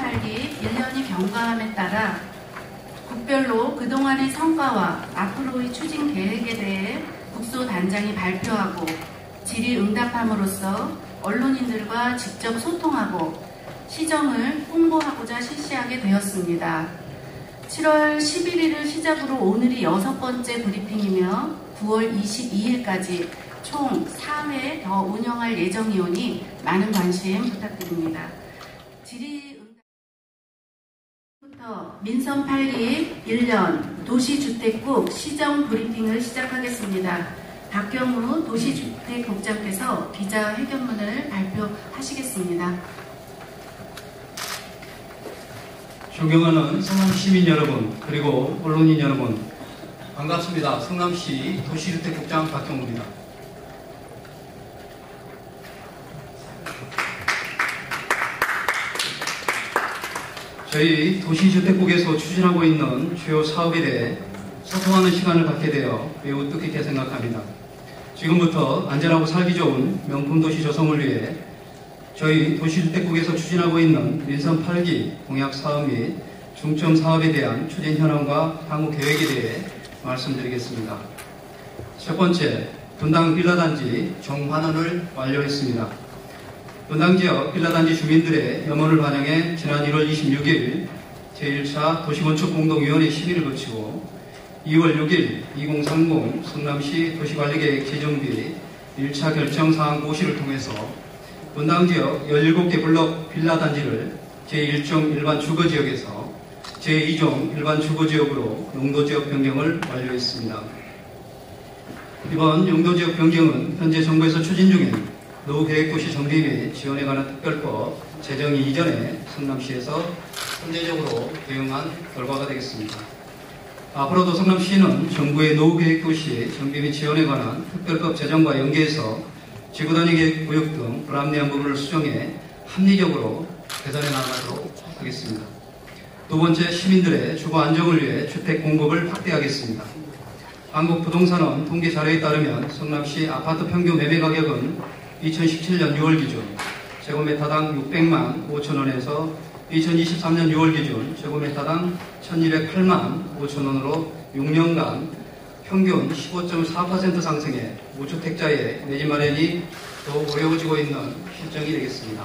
민선팔기 1년이 경과함에 따라 국별로 그동안의 성과와 앞으로의 추진 계획에 대해 국소단장이 발표하고 질의응답함으로써 언론인들과 직접 소통하고 시정을 홍보하고자 실시하게 되었습니다. 7월 11일을 시작으로 오늘이 6번째 브리핑이며 9월 22일까지 총 4회 더 운영할 예정이오니 많은 관심 부탁드립니다. 질의응답부터 민선8기 1년 도시주택국 시정 브리핑을 시작하겠습니다. 박경우 도시주택국장께서 기자회견문을 발표하시겠습니다. 존경하는 성남시민 여러분, 그리고 언론인 여러분, 반갑습니다. 성남시 도시주택국장 박경우입니다. 저희 도시주택국에서 추진하고 있는 주요 사업에 대해 소통하는 시간을 갖게 되어 매우 뜻깊게 생각합니다. 지금부터 안전하고 살기 좋은 명품 도시 조성을 위해 저희 도시주택국에서 추진하고 있는 민선 8기 공약 사업 및 중점 사업에 대한 추진 현황과 향후 계획에 대해 말씀드리겠습니다. 첫 번째, 분당 빌라단지 정환원을 완료했습니다. 분당 지역 빌라단지 주민들의 염원을 반영해 지난 1월 26일 제1차 도시건축공동위원회 심의를 거치고 2월 6일 2030 성남시 도시관리계획 제정비 1차 결정사항 고시를 통해서 분당 지역 17개 블록 빌라단지를 제1종 일반 주거지역에서 제2종 일반 주거지역으로 용도지역 변경을 완료했습니다. 이번 용도지역 변경은 현재 정부에서 추진 중인 노후계획도시 정비 및 지원에 관한 특별법 제정이 이전에 성남시에서 선제적으로 대응한 결과가 되겠습니다. 앞으로도 성남시는 정부의 노후계획도시 정비 및 지원에 관한 특별법 제정과 연계해서 지구단위 계획구역 등 불합리한 부분을 수정해 합리적으로 개선해 나가도록 하겠습니다. 두 번째, 시민들의 주거 안정을 위해 주택 공급을 확대하겠습니다. 한국부동산원 통계 자료에 따르면 성남시 아파트 평균 매매 가격은 2017년 6월 기준 제곱미터당 600만 5천원에서 2023년 6월 기준 제곱미터당 1208만 5천원으로 6년간 평균 15.4% 상승해 무주택자의 내집 마련이 더욱 어려워지고 있는 실정이 되겠습니다.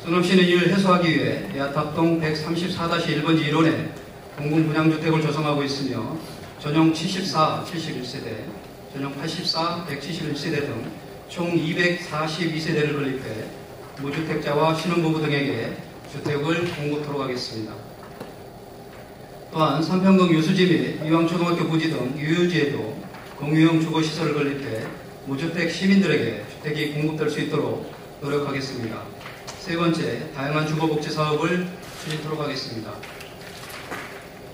성남시는 이를 해소하기 위해 야탑동 134-1번지 1원에 공공분양주택을 조성하고 있으며 전용 74, 71세대, 전용 84, 171세대 등 총 242세대를 건립해 무주택자와 신혼부부 등에게 주택을 공급토록 하겠습니다. 또한 삼평동 유수지 및 이왕초등학교 부지 등 유유지에도 공유형 주거시설을 건립해 무주택 시민들에게 주택이 공급될 수 있도록 노력하겠습니다. 세 번째, 다양한 주거복지 사업을 추진토록 하겠습니다.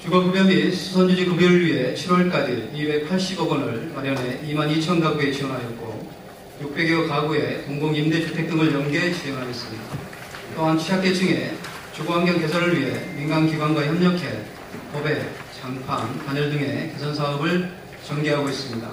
주거급여 및 수선유지 급여를 위해 7월까지 280억 원을 마련해 22,000 가구에 지원하였고 600여 가구에 공공임대주택 등을 연계 지원하겠습니다. 또한 취약계층의 주거환경 개선을 위해 민간기관과 협력해 도배, 장판, 단열 등의 개선사업을 전개하고 있습니다.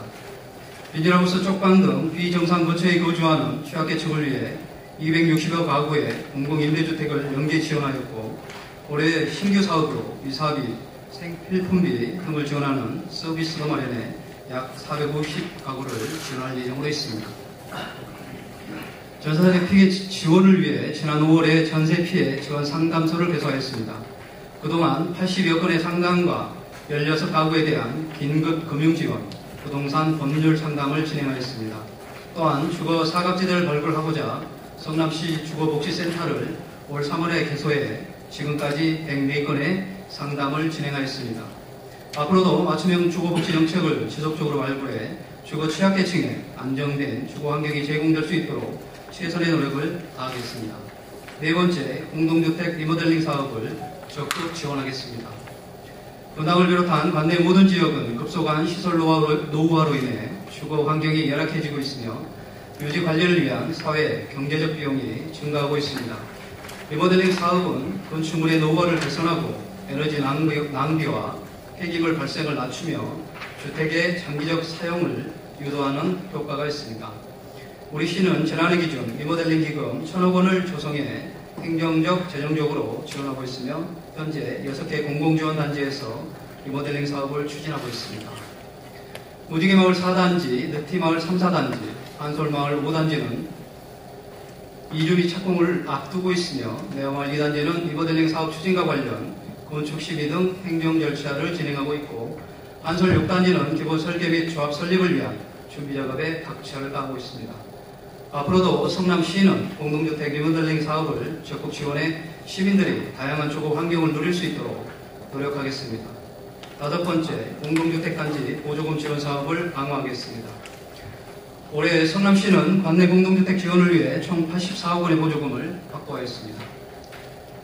비닐하우스, 쪽방 등 비정상 거처에 거주하는 취약계층을 위해 260여 가구에 공공임대주택을 연계 지원하였고 올해 신규 사업으로 이사비, 생필품비 등을 지원하는 서비스도 마련해 약 450가구를 지원할 예정으로 있습니다. 전세 피해 지원을 위해 지난 5월에 전세 피해 지원 상담소를 개소하였습니다. 그동안 80여 건의 상담과 16가구에 대한 긴급 금융지원, 부동산 법률 상담을 진행하였습니다. 또한 주거 사각지대를 발굴하고자 성남시 주거복지센터를 올 3월에 개소해 지금까지 104건의 상담을 진행하였습니다. 앞으로도 맞춤형 주거복지 정책을 지속적으로 발굴해 주거 취약계층에 안정된 주거 환경이 제공될 수 있도록 최선의 노력을 다하겠습니다. 네 번째, 공동주택 리모델링 사업을 적극 지원하겠습니다. 분당을 비롯한 관내 모든 지역은 급속한 시설 노후화로 인해 주거 환경이 열악해지고 있으며 유지 관리를 위한 사회, 경제적 비용이 증가하고 있습니다. 리모델링 사업은 건축물의 노후화를 개선하고 에너지 낭비와 폐기물 발생을 낮추며 주택의 장기적 사용을 유도하는 효과가 있습니다. 우리 시는 지난해 기준 리모델링 기금 1,000억 원을 조성해 행정적, 재정적으로 지원하고 있으며 현재 6개 공공지원단지에서 리모델링 사업을 추진하고 있습니다. 무지개마을 4단지, 늪티마을 3, 4단지, 한솔마을 5단지는 이주 및 착공을 앞두고 있으며 내화마을 2단지는 리모델링 사업 추진과 관련 건축 심의 등 행정 절차를 진행하고 있고 한솔 6단지는 기본 설계 및 조합 설립을 위한 준비 작업에 박차를 가하고 있습니다. 앞으로도 성남시는 공동주택 리모델링 사업을 적극 지원해 시민들이 다양한 주거 환경을 누릴 수 있도록 노력하겠습니다. 5번째, 공동주택단지 보조금 지원 사업을 강화하겠습니다. 올해 성남시는 관내 공동주택 지원을 위해 총 84억 원의 보조금을 확보하였습니다.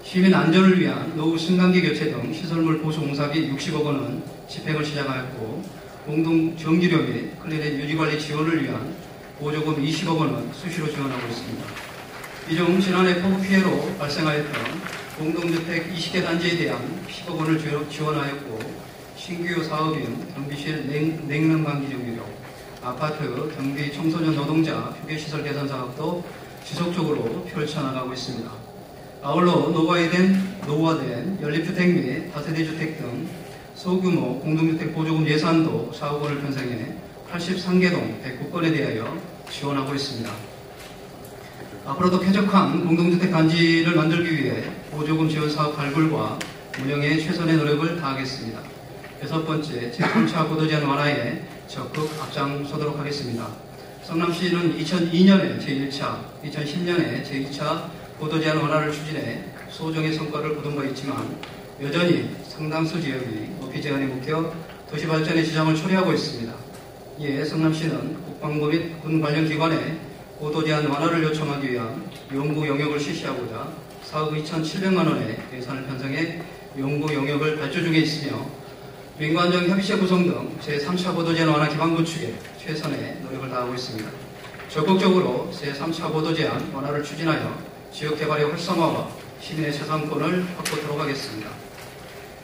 시민 안전을 위한 노후 승강기 교체 등 시설물 보수 공사비 60억 원은 집행을 시작하였고 공동 전기료 및 클리넷 유지관리 지원을 위한 보조금 20억 원은 수시로 지원하고 있습니다. 이 중 지난해 폭우 피해로 발생하였던 공동주택 20개 단지에 대한 10억 원을 지원하였고 신규 사업인 경비실 냉난방기 정비료, 아파트 경비 청소년 노동자 휴게시설 개선 사업도 지속적으로 펼쳐나가고 있습니다. 아울러 노후화된 연립주택 및 다세대 주택 등 소규모 공동주택 보조금 예산도 4억 원을 편성해 83개동 109건에 대하여 지원하고 있습니다. 앞으로도 쾌적한 공동주택 단지를 만들기 위해 보조금 지원 사업 발굴과 운영에 최선의 노력을 다하겠습니다. 6번째, 제3차 고도 제한 완화에 적극 앞장서도록 하겠습니다. 성남시는 2002년에 제1차, 2010년에 제2차 고도 제한 완화를 추진해 소정의 성과를 거둔 바 있지만 여전히 상당수 지역이 높이 제한에 묶여 도시발전의 지장을 초래하고 있습니다. 이에 성남시는 국방부 및 군 관련 기관에 고도 제한 완화를 요청하기 위한 연구 영역을 실시하고자 4억 2,700만 원의 예산을 편성해 연구 영역을 발주 중에 있으며 민관정 협의체 구성 등 제3차 고도 제한 완화 기반 구축에 최선의 노력을 다하고 있습니다. 적극적으로 제3차 고도 제한 완화를 추진하여 지역개발의 활성화와 시민의 재산권을 확보토록 하겠습니다.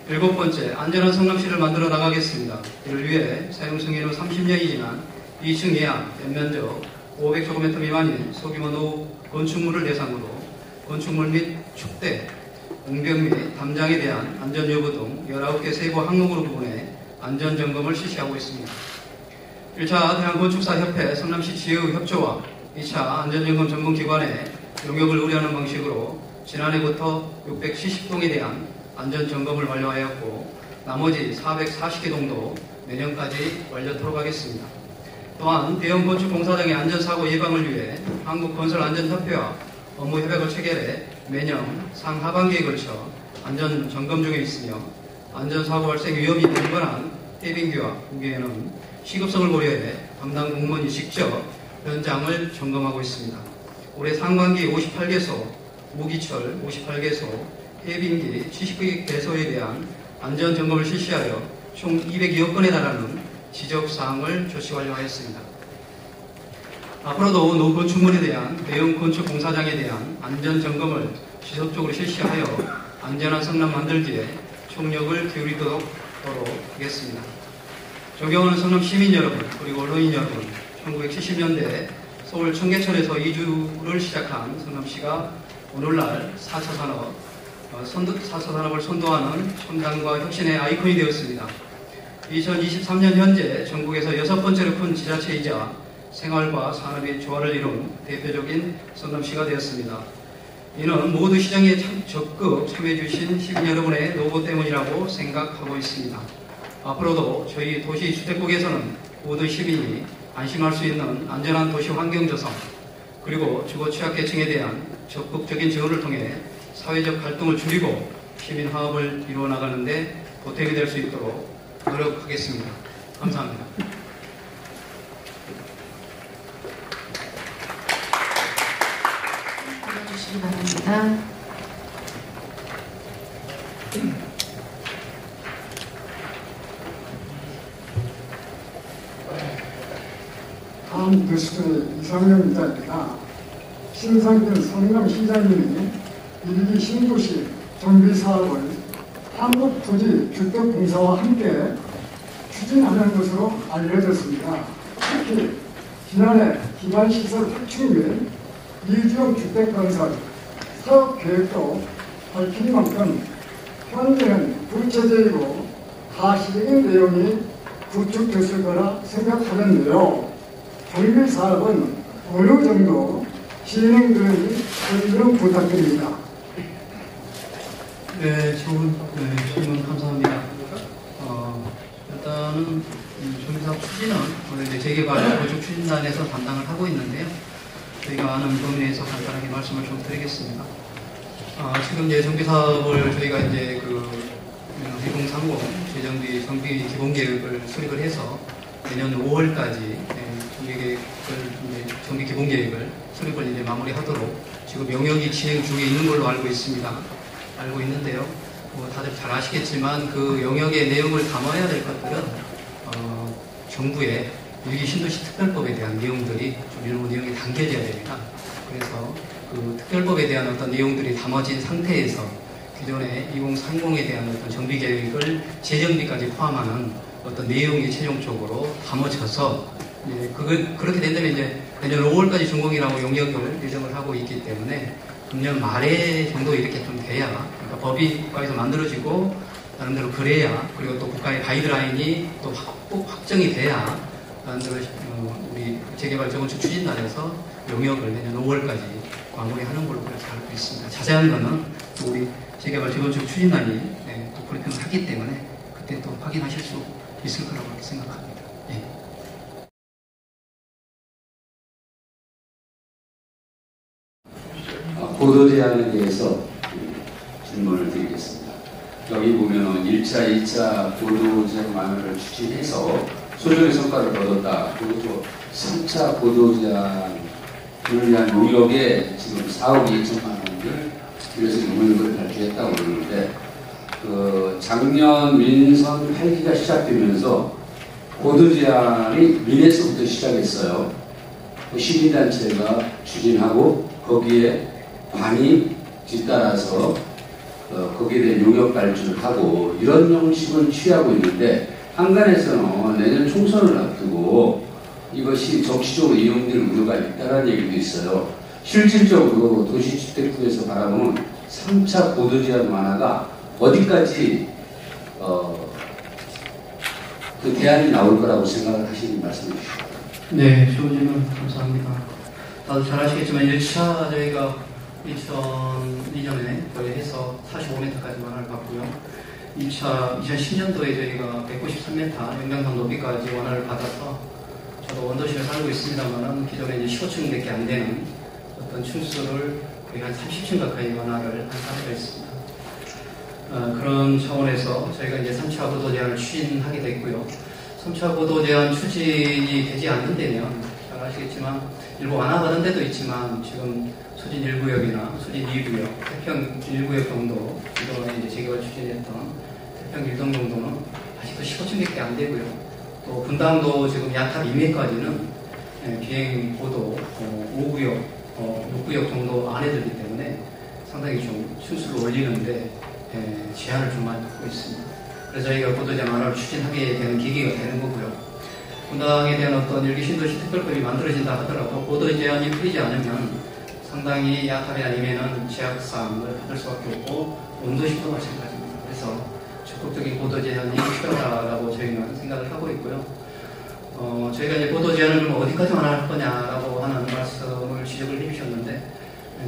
7번째, 안전한 성남시를 만들어 나가겠습니다. 이를 위해 사용 승인후 30년이 지난 2층 예안, 연면적 500제곱미터 미만인 소규모 노후 건축물을 대상으로 건축물 및 축대, 옹벽 및 담장에 대한 안전 여부 등 19개 세부 항목으로 구분해 안전점검을 실시하고 있습니다. 1차 대한건축사협회 성남시 지역 협조와 2차 안전점검 전문기관의 용역을 의뢰하는 방식으로 지난해부터 670동에 대한 안전점검을 완료하였고 나머지 440개 동도 내년까지 완료토록 하겠습니다. 또한 대형 건축 공사장의 안전사고 예방을 위해 한국건설안전협회와 업무협약을 체결해 매년 상하반기에 걸쳐 안전점검 중에 있으며 안전사고 발생 위험이 빈번한 해빙기와 무기에는 시급성을 고려해 담당 공무원이 직접 현장을 점검하고 있습니다. 올해 상반기 58개소, 무기철 58개소, 해빙기 70개소에 대한 안전점검을 실시하여 총 202억 건에 달하는 지적사항을 조치 완료하였습니다. 앞으로도 노후 건축물에 대한 대형 건축 공사장에 대한 안전점검을 지속적으로 실시하여 안전한 성남 만들기에 총력을 기울이도록 하겠습니다. 존경하는 성남 시민 여러분 그리고 언론인 여러분, 1970년대 서울 청계천에서 이주를 시작한 성남시가 오늘날 4차 산업을 선도하는 첨단과 혁신의 아이콘이 되었습니다. 2023년 현재 전국에서 6번째로 큰 지자체이자 생활과 산업의 조화를 이룬 대표적인 성남시가 되었습니다. 이는 모두 시장에 적극 참여해주신 시민 여러분의 노고 때문이라고 생각하고 있습니다. 앞으로도 저희 도시주택국에서는 모든 시민이 안심할 수 있는 안전한 도시 환경 조성, 그리고 주거 취약계층에 대한 적극적인 지원을 통해 사회적 갈등을 줄이고 시민 화합을 이루어 나가는 데 보탬이 될 수 있도록 노력하겠습니다. 감사합니다. 불러주시기 바랍니다. 다음 뉴스의 이상영 기자입니다. 신상균 성남시장님이 1기 신도시 정비사업을 한국토지주택공사와 함께 추진하는 것으로 알려졌습니다. 특히 지난해 기반시설 확충 및 이주형 주택건설, 사업 계획도 밝힌 만큼 현재는 구체적이고 가시적인 내용이 구축됐을 거라 생각하는데요. 정비 사업은 어느 정도 진행되는지 좀 부탁드립니다. 네, 좋은 질문 감사합니다. 일단은 정비사업 추진은 오늘 이제 재개발 건축 추진단에서 담당을 하고 있는데요. 저희가 아는 범위 내에서 간단하게 말씀을 좀 드리겠습니다. 지금 이제 정비사업을 저희가 이제 2030 재정비 정비 기본계획을 수립을 해서 내년 5월까지 정비 기본계획을 수립을 이제 마무리하도록 지금 영역이 진행 중에 있는 걸로 알고 있는데요. 다들 잘 아시겠지만 그 영역의 내용을 담아야 될 것들은 정부의 일기 신도시 특별법에 대한 내용들이 좀 일부 내용이 담겨져야 됩니다. 그래서 그 특별법에 대한 어떤 내용들이 담아진 상태에서 기존의 2030에 대한 어떤 정비 계획을 재정비까지 포함하는 어떤 내용이 최종적으로 담아져서 그렇게 된다면 이제 내년 5월까지 준공이라고 용역을 예정을 하고 있기 때문에 금년 말에 정도 이렇게 좀 돼야, 그러니까 법이 국가에서 만들어지고 나름대로 그래야, 그리고 또 국가의 가이드라인이 또 꼭 확정이 돼야 나름대로 우리 재개발 재건축 추진단에서 용역을 내년 5월까지 마무리하는 걸로 그렇게 알고 있습니다. 자세한 거는 또 우리 재개발 재건축 추진단이 또 브리핑을 하기 때문에 그때 또 확인하실 수 있을 거라고 그렇게 생각합니다. 예. 보도 제한에 대해서 질문을 드리겠습니다. 여기 보면 1차, 2차 보도 제한 완화를 추진해서 소정의 성과를 거뒀다. 그리고 3차 보도 제한을 위한 용역에 지금 4억 2천만 원을 그래서 용역을 발주했다고 그러는데 작년 민선 8기가 시작되면서 보도 제한이 민에서부터 시작했어요. 시민단체가 추진하고 거기에 관이 뒤따라서 거기에 대한 용역 발주를 하고 이런 형식을 취하고 있는데 한간에서는 내년 총선을 앞두고 이것이 정치적으로 이용될 우려가 있다는 얘기도 있어요. 실질적으로 도시주택부에서 바라보는 3차 보도 제한 완화가 어디까지 그 대안이 나올 거라고 생각을 하시는 말씀해 주시죠. 네, 좋은 질문 감사합니다. 다들 잘 아시겠지만 1차 저희가 2002년에 거의 해서 45m까지 완화를 받고요. 2차 2010년도에 저희가 193m 영양상 높이까지 완화를 받아서 저도 원도시에 살고 있습니다만 기존에 이제 15층밖에 안 되는 어떤 층수를 거의 한 30층 가까이 완화를 한 사례가 있습니다. 그런 차원에서 저희가 이제 3차 보도 제한을 추진하게 됐고요. 3차 보도 제한 추진이 되지 않는 데면 잘 아시겠지만 일부 완화받은 데도 있지만 지금 수진 1구역이나 수진 2구역, 태평 1구역 정도 이동에 이제 재개발 추진했던 태평 1동 정도는 아직도 15층밖에 안 되고요. 또 분당도 지금 야탑 2매까지는 비행 보도 5구역, 6구역 정도 안에 들기 때문에 상당히 좀 층수를 올리는데 제한을 좀 많이 받고 있습니다. 그래서 저희가 보도 제한 완화를 추진하게 되는 계기가 되는 거고요. 분당에 대한 어떤 일기 신도시 특별법이 만들어진다 하더라도 보도 제한이 풀리지 않으면 상당히 야탑이 아니면은 제약사항을 받을 수밖에 없고 원도시도 마찬가지입니다. 그래서 적극적인 보도 제한이 필요하다고 저희는 생각을 하고 있고요. 저희가 이제 보도 제한을 어디까지 완화할 거냐라고 하는 말씀을 지적을 해주셨는데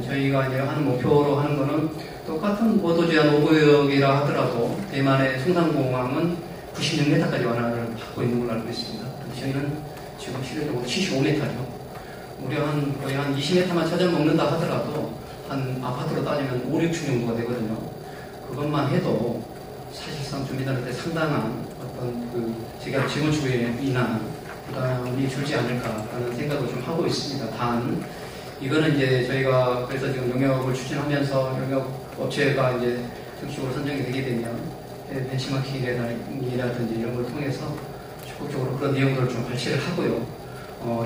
저희가 이제 하는 목표로 하는 거는 똑같은 보도 제한 5구역이라 하더라도 대만의 송산공항은 96m까지 완화를 받고 있는 걸로 알고 있습니다. 저희는 지금 실질적으로 75m죠. 무려 거의 한 20m만 찾아 먹는다 하더라도 한 아파트로 따지면 5, 6층 정도가 되거든요. 그것만 해도 사실상 주민들한테 상당한 어떤 재개발 재건축에 인한 부담이 줄지 않을까라는 생각을 좀 하고 있습니다. 단 이거는 이제 저희가 그래서 지금 용역을 추진하면서 용역 업체가 이제 정식으로 선정이 되게 되면 벤치마킹이라든지 이런 걸 통해서 적극적으로 그런 내용들을 좀 발췌를 하고요.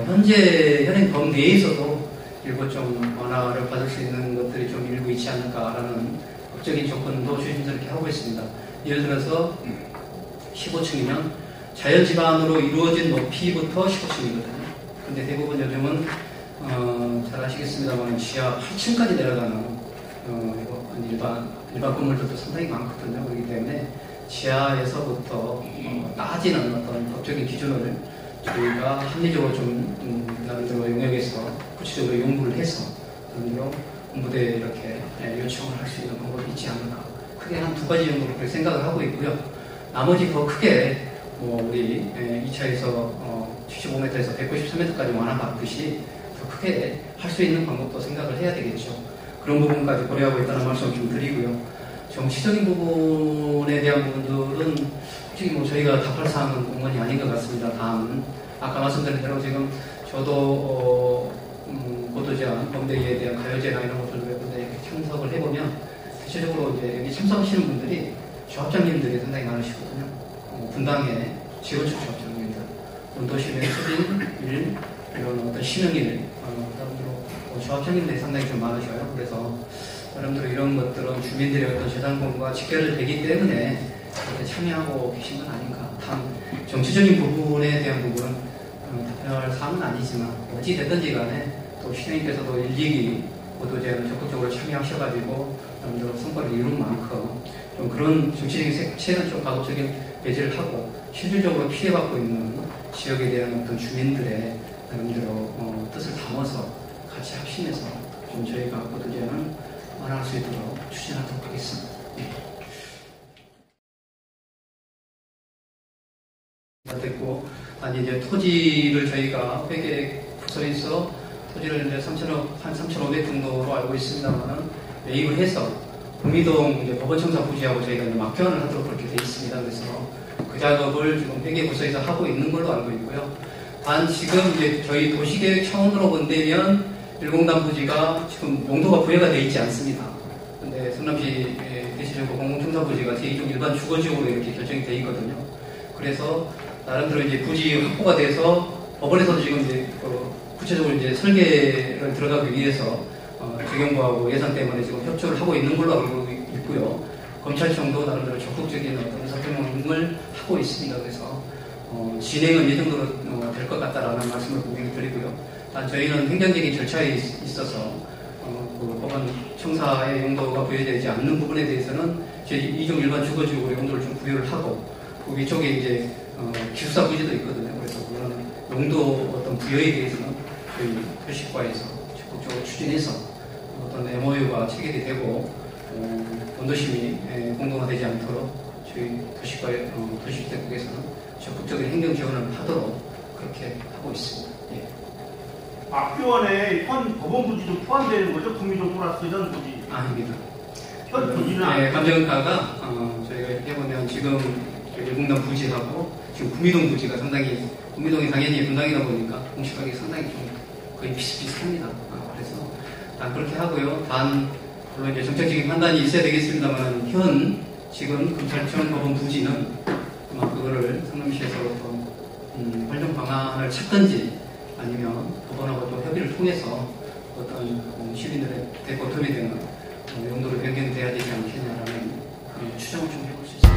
현재 현행법 내에서도 일부 좀 완화를 받을 수 있는 것들이 좀 일부 있지 않을까라는 법적인 조건도 조심스럽게 하고 있습니다. 예를 들어서 15층이면 자연지반으로 이루어진 높이부터 15층이거든요. 근데 대부분 요즘은 잘 아시겠습니다만 지하 8층까지 내려가는 일반 건물들도 상당히 많거든요. 그렇기 때문에 지하에서부터 나아지는 어떤 법적인 기준을 저희가 합리적으로 나름대로 영역에서 구체적으로 연구를 해서 나름대로 본부대에 이렇게 요청을 할 수 있는 방법이 있지 않을까. 크게 한 두 가지 정도로 그렇게 생각을 하고 있고요. 나머지 더 크게 우리 2차에서 75m에서 193m까지 완화받듯이 더 크게 할 수 있는 방법도 생각을 해야 되겠죠. 그런 부분까지 고려하고 있다는 말씀 좀 드리고요. 정치적인 부분에 대한 부분들은 솔직히 저희가 답할 사항은 공문이 아닌 것 같습니다. 다음 아까 말씀드린 대로 지금 저도 보도제안, 범대기에 대한 가요제나 이런 것들을 참석을 해보면 대체적으로 이제 여기 참석하시는 분들이 조합장님들이 상당히 많으시거든요. 분당의 지원처 조합장님들, 원도심의 수빈, 이런 어떤 신흥일, 조합장님들이 상당히 좀 많으셔요. 그래서 여러분들 이런 것들은 주민들의 어떤 재단권과 직결을 되기 때문에 참여하고 계신 건 아닌가. 다음 정치적인 부분에 대한 부분은 답변할 사항은 아니지만 어찌됐든지 간에 또 시장님께서도 일일이 보도제안을 적극적으로 참여하셔가지고 여러분들 성과를 이룬 만큼 좀 그런 정치적인 색채는 좀 가급적인 배제를 하고 실질적으로 피해받고 있는 지역에 대한 어떤 주민들의 여러분들의 뜻을 담아서 같이 합심해서 좀 저희가 보도제안을 완화할 수 있도록 추진하도록 하겠습니다. 됐고, 아니 이제 토지를 저희가 회계 부서에서 토지를 이제 3,500 정도로 알고 있습니다만은 매입을 해서 구미동 이제 법원청사 부지하고 저희가 이제 막교환을 하도록 그렇게 돼 있습니다. 그래서 그 작업을 지금 회계 부서에서 하고 있는 걸로 알고 있고요. 단 지금 이제 저희 도시계획 차원으로 본다면 일공단 부지가 지금 용도가 부여가 되어 있지 않습니다. 근데 성남시 대체적으로 공공청사 부지가 제2종 일반 주거지역으로 이렇게 결정이 되어 있거든요. 그래서 나름대로 이제 부지 확보가 돼서 법원에서도 지금 이제 구체적으로 이제 설계를 들어가기 위해서 재경부하고 예산 때문에 지금 협조를 하고 있는 걸로 알고 있고요. 검찰청도 나름대로 적극적인 어떤 의사표명을 하고 있습니다. 그래서 진행은 이 정도로 될 것 같다라는 말씀을 분명히 드리고요. 단 저희는 행정적인 절차에 있어서 그 법원 청사의 용도가 부여되지 않는 부분에 대해서는 제2종 일반 주거지역으로 용도를 좀 부여를 하고 그 위쪽에 이제 기숙사 부지도 있거든요. 그래서 그런 용도 어떤 부여에 대해서는 저희 도시과에서 적극적으로 추진해서 어떤 MOU가 체결이 되고 원도심이 공동화되지 않도록 저희 도시과의 도시주택국에서는 적극적인 행정 지원을 하도록 그렇게 하고 있습니다. 예. 막교원에 현 법원 부지도 포함되는 거죠? 구미동 플러스 현 부지. 아닙니다. 현 부지는 네, 감정가가 저희가 해보면 지금 일공단 부지하고 지금 구미동 부지가 상당히 구미동이 당연히 분당이다 보니까 공시가격이 상당히 좀 거의 비슷비슷합니다. 그래서 그렇게 하고요. 단 물론 이제 정책적인 판단이 있어야 되겠습니다만 현 지금 검찰청 법원 부지는 아마 그거를 성남시에서 어떤 활용 방안을 찾든지 아니면 법원하고 또 협의를 통해서 어떤 시민들의 대고 도움이 되는 용도로 변경돼야 되지 않겠냐라는 그런 추정을 좀 해볼 수 있습니다.